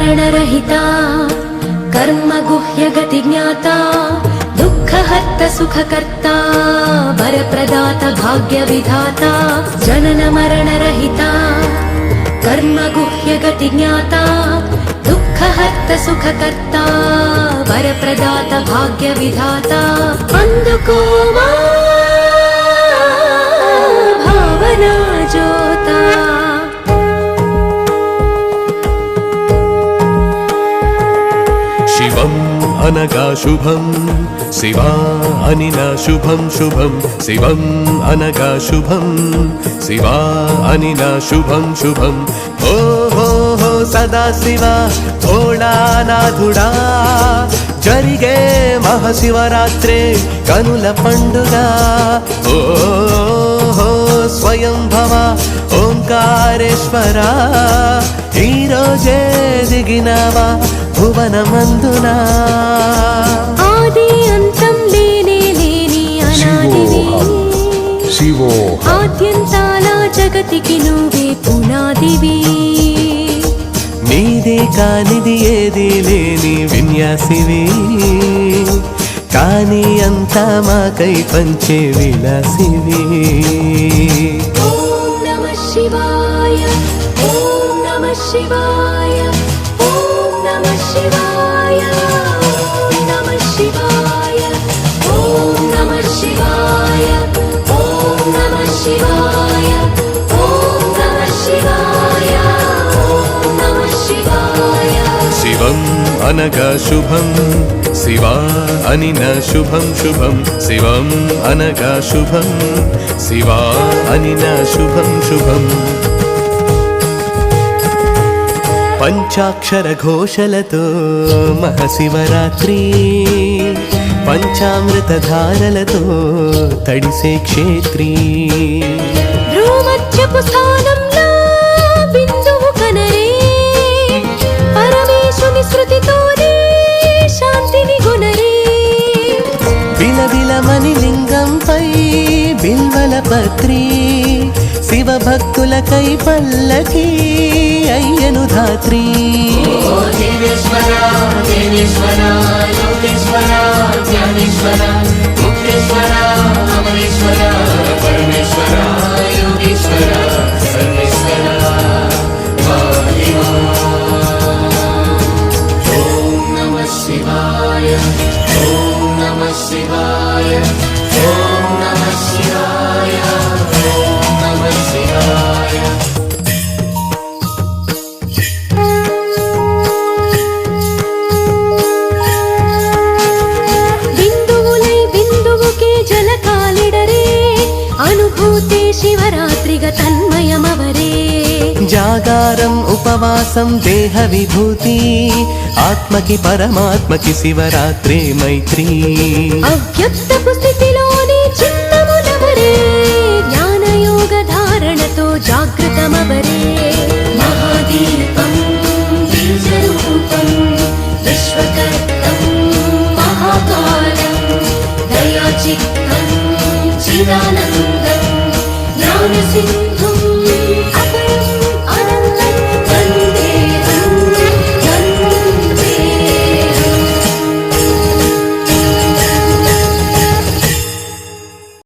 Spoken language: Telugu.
मरणरहिता कर्म गुह्यगति ज्ञाता दुःखहर्ता सुखकर्ता वरप्रदाता भाग्यविधाता जनन मरणरहिता कर्म गुह्यगति ज्ञाता दुःखहर्ता सुखकर्ता वरप्रदाता भाग्यविधाता अंदुको मा भावना ज्योता शिवम् अनगा शुभं शिवा अनिना शुभं शुभं शिवम् अनगा शुभं शिवा अनिना शुभं शुभं हो हो हो सदा शिवा भोळानाथुडा జరిగే మహాశివరాత్రే కనుల పండుగ ఓ స్వయంభవ ఓంకారేశ్వర ఈ రోజే దిగినవా భువనమందునా ఆది అంతం లేనే లేని అనాదివి ఆద్యంతాల జగతికి నువ్వే పునాదివి నీది కానిది ఏది లేని విన్యాసివి కానీ అంతా మాకై పంచే విలాసివి ఓం నమః శివాయ ఓం నమః శివాయ ఓం నమః శివాయ ఓం నమః శివాయ ఓం నమః శివాయ ఓం నమః శివాయ ఓం నమః శివాయ ఓం నమః శివాయ శివం అనగా శుభం శివా అనిన శుభం శుభం శివం అనగా శుభం శివా అనిన శుభం శుభం పంచాక్షర ఘోషలతో మహాశివరాత్రి పంచామృత ధారలతో తడిసే క్షేత్రి భ్రూమధ్యపు స్థానంలో బిందువు కనరే పరమేశుని శృతితోనే శాంతిని గుణరే బిలబిలమని లింగంపై బిల్వల పత్రి శివ భక్తులకై పల్లకి అయ్యను ధాత్రి శివరాత్రిగా తన్మయమవరే జాగారం ఉపవాసం దేహ విభూతి ఆత్మకి పరమాత్మకి శివరాత్రి మైత్రి అవ్యక్తపు స్థితిలోని చిత్తమునవరే జ్ఞానయోగ ధారణతో జాగృతమవరే మహాదీపం బీజరూపం విశ్వకర్తం మహాకాలం దయాచిత్తం చిదానందం జ్ఞానసింధు